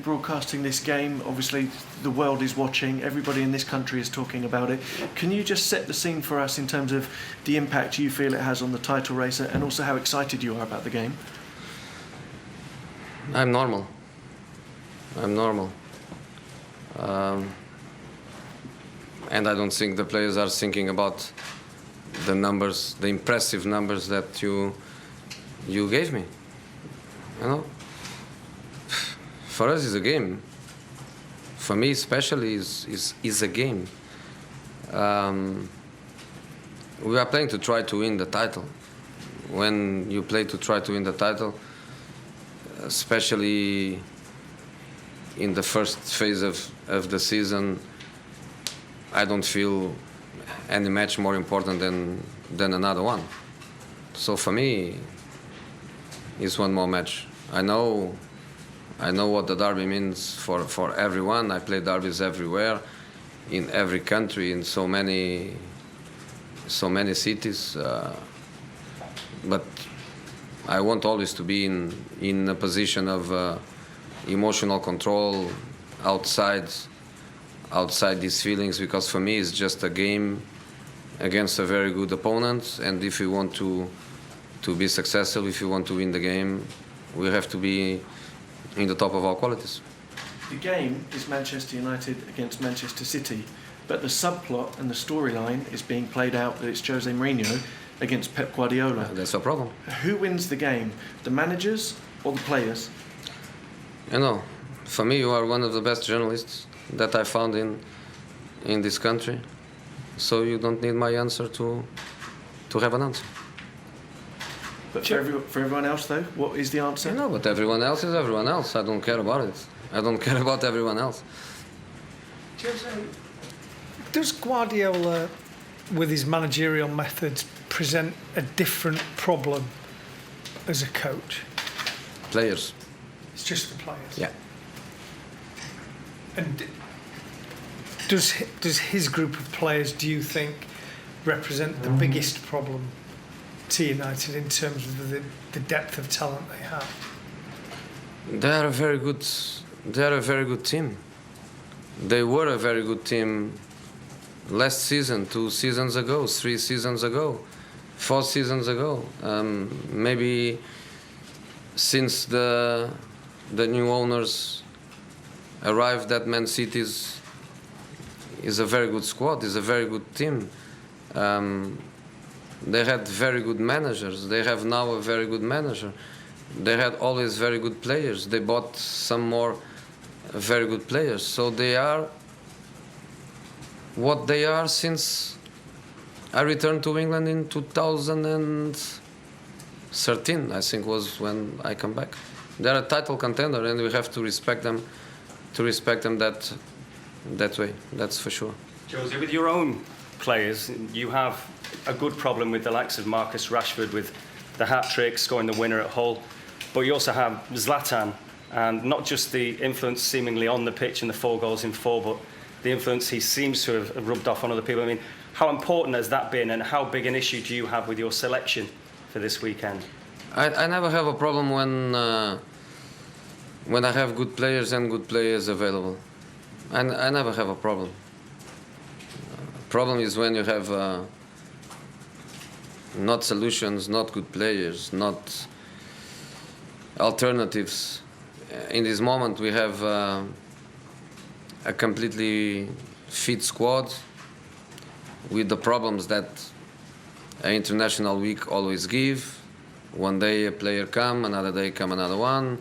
broadcasting this game. Obviously, the world is watching. Everybody in this country is talking about it. Can you just set the scene for us in terms of the impact you feel it has on the title race and also how excited you are about the game? I'm normal. And I don't think the players are thinking about the numbers, the impressive numbers that you gave me. You know, for us, it's a game. For me, especially, is a game. We are playing to try to win the title. When you play to try to win the title, especially in the first phase of the season, I don't feel any match more important than another one. So for me, it's one more match. I know what the derby means for everyone. I play derbies everywhere, in every country, in so many cities. But I want always to be in a position of emotional control outside these feelings, because for me it's just a game against a very good opponent, and if we want to be successful, if we want to win the game, we have to be in the top of our qualities. The game is Manchester United against Manchester City, but the subplot and the storyline is being played out that it's Jose Mourinho against Pep Guardiola. That's a problem. Who wins the game, the managers or the players? You know, for me, you are one of the best journalists that I found in this country, so you don't need my answer to have an answer. But for everyone else, though, what is the answer? No, but everyone else is everyone else. I don't care about it. I don't care about everyone else. Does Guardiola, with his managerial methods, present a different problem as a coach? Players. It's just the players? Yeah. And does his group of players, do you think, represent the biggest problem to United in terms of the depth of talent they have? They are a very good team. They were a very good team last season, 2 seasons ago, 3 seasons ago, 4 seasons ago. Maybe since the new owners arrived at Man City, is a very good squad, is a very good team. They had very good managers. They have now a very good manager. They had always very good players. They bought some more very good players. So they are what they are since I returned to England in 2013, I think was when I come back. They're a title contender, and we have to respect them that way, that's for sure. Jose, with your own players, you have a good problem with the likes of Marcus Rashford with the hat-trick, scoring the winner at Hull, but you also have Zlatan, and not just the influence seemingly on the pitch and the 4 goals in 4, but the influence he seems to have rubbed off on other people. I mean, how important has that been, and how big an issue do you have with your selection for this weekend? I never have a problem when I have good players and good players available. I never have a problem. Problem is when you have not solutions, not good players, not alternatives. In this moment, we have a completely fit squad with the problems that an international week always give. One day a player come, another day come another one.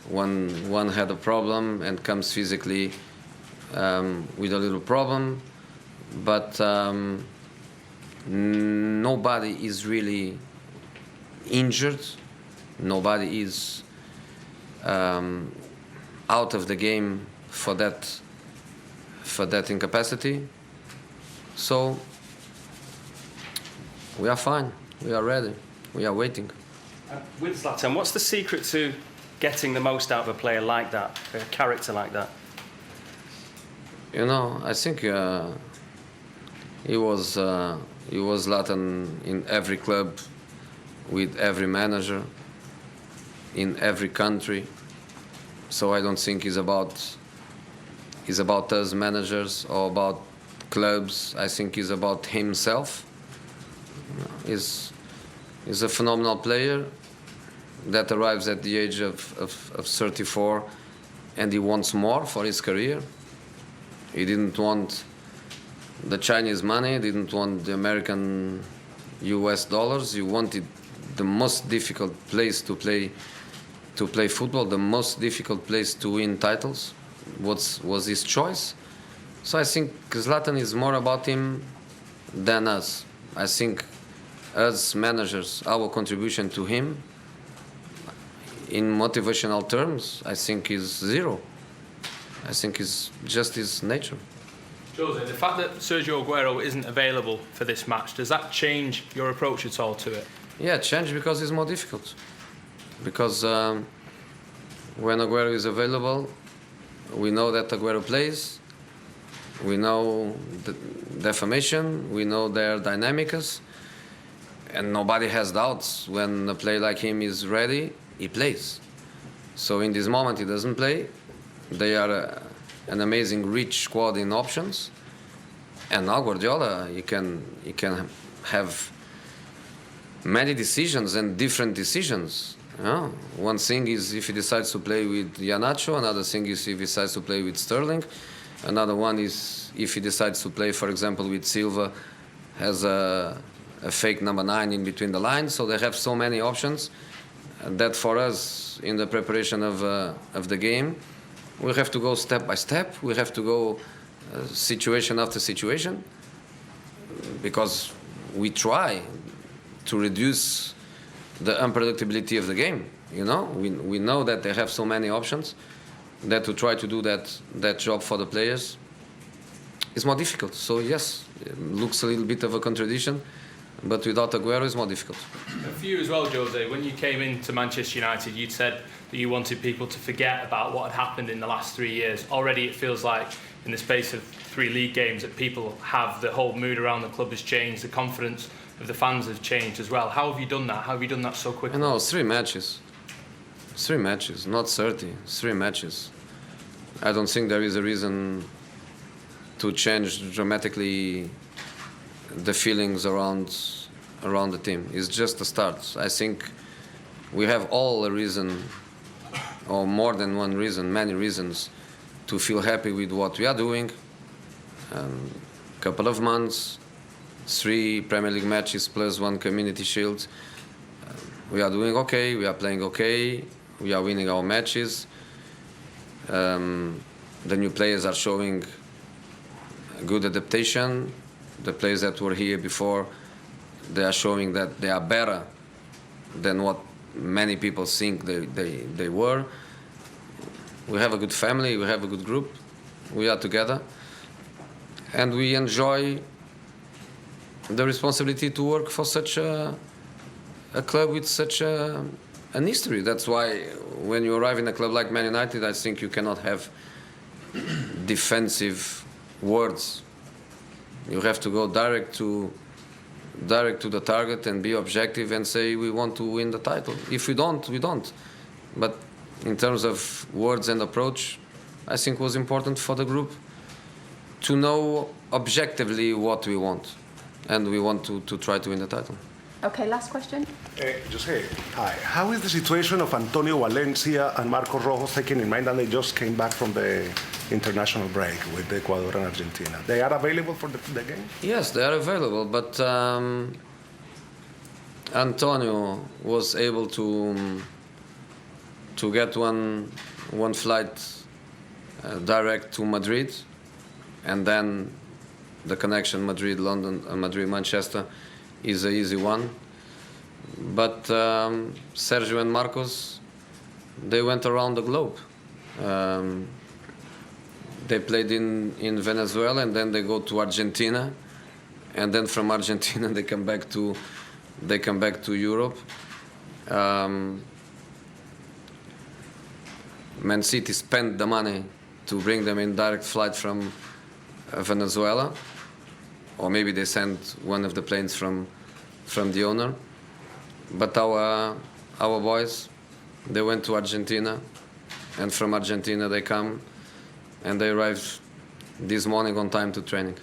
One had a problem and comes physically with a little problem, but nobody is really injured. Nobody is out of the game for that incapacity. So we are fine. We are ready. We are waiting. With Zlatan, what's the secret to getting the most out of a player like that, a character like that? You know, I think he was Zlatan in every club, with every manager, in every country. So I don't think it's about us managers or about clubs. I think it's about himself. He's a phenomenal player that arrives at the age of 34, and he wants more for his career. He didn't want the Chinese money, didn't want the American US dollars. He wanted the most difficult place to play football, the most difficult place to win titles. Was his choice. So I think Zlatan is more about him than us. I think as managers, our contribution to him in motivational terms, I think is zero. I think it's just his nature. Jose, the fact that Sergio Aguero isn't available for this match, does that change your approach at all to it? Yeah, change because it's more difficult. Because when Aguero is available, we know that Aguero plays. We know their formation. We know their dynamics. And nobody has doubts when a player like him is ready, he plays. So in this moment, he doesn't play. They are an amazing, rich squad in options. And now Guardiola, he can have many decisions and different decisions. Yeah. One thing is if he decides to play with Iheanacho, another thing is if he decides to play with Sterling, another one is if he decides to play, for example, with Silva, has a fake number 9 in between the lines. So they have so many options that for us in the preparation of the game, we have to go step by step. We have to go situation after situation because we try to reduce the unpredictability of the game. You know, we know that they have so many options that to try to do that job for the players is more difficult. So yes, it looks a little bit of a contradiction, but without Aguero it's more difficult. And for you as well, Jose, when you came into Manchester United, you'd said that you wanted people to forget about what had happened in the last 3 years. Already it feels like in the space of 3 league games that people have, the whole mood around the club has changed, the confidence of the fans has changed as well. How have you done that? How have you done that so quickly? No, 3 matches. 3 matches, not 30. 3 matches. I don't think there is a reason to change dramatically the feelings around the team. It's just a start. I think we have all a reason, or more than one reason, many reasons, to feel happy with what we are doing. Couple of months, 3 Premier League matches plus 1 Community Shield. We are doing okay, we are playing okay, we are winning our matches. The new players are showing good adaptation. The players that were here before, they are showing that they are better than what many people think they were. We have a good family, we have a good group, we are together, and we enjoy the responsibility to work for such a club with such an history. That's why when you arrive in a club like Man United, I think you cannot have defensive words. You have to go direct to the target and be objective and say we want to win the title. If we don't, we don't. But in terms of words and approach, I think it was important for the group to know objectively what we want. And we want to try to win the title. Okay, last question. Jose, hi. How is the situation of Antonio Valencia and Marcos Rojo, taking in mind that they just came back from the international break with Ecuador and Argentina? They are available for the game? Yes, they are available, but Antonio was able to get one flight direct to Madrid, and then the connection Madrid-London and Madrid-Manchester is an easy one. But Sergio and Marcos, they went around the globe. They played in Venezuela, and then they go to Argentina, and then from Argentina they come back to Europe. Man City spent the money to bring them in direct flight from Venezuela, or maybe they sent one of the planes from the owner. But our boys, they went to Argentina, and from Argentina they come, and they arrived this morning on time to training.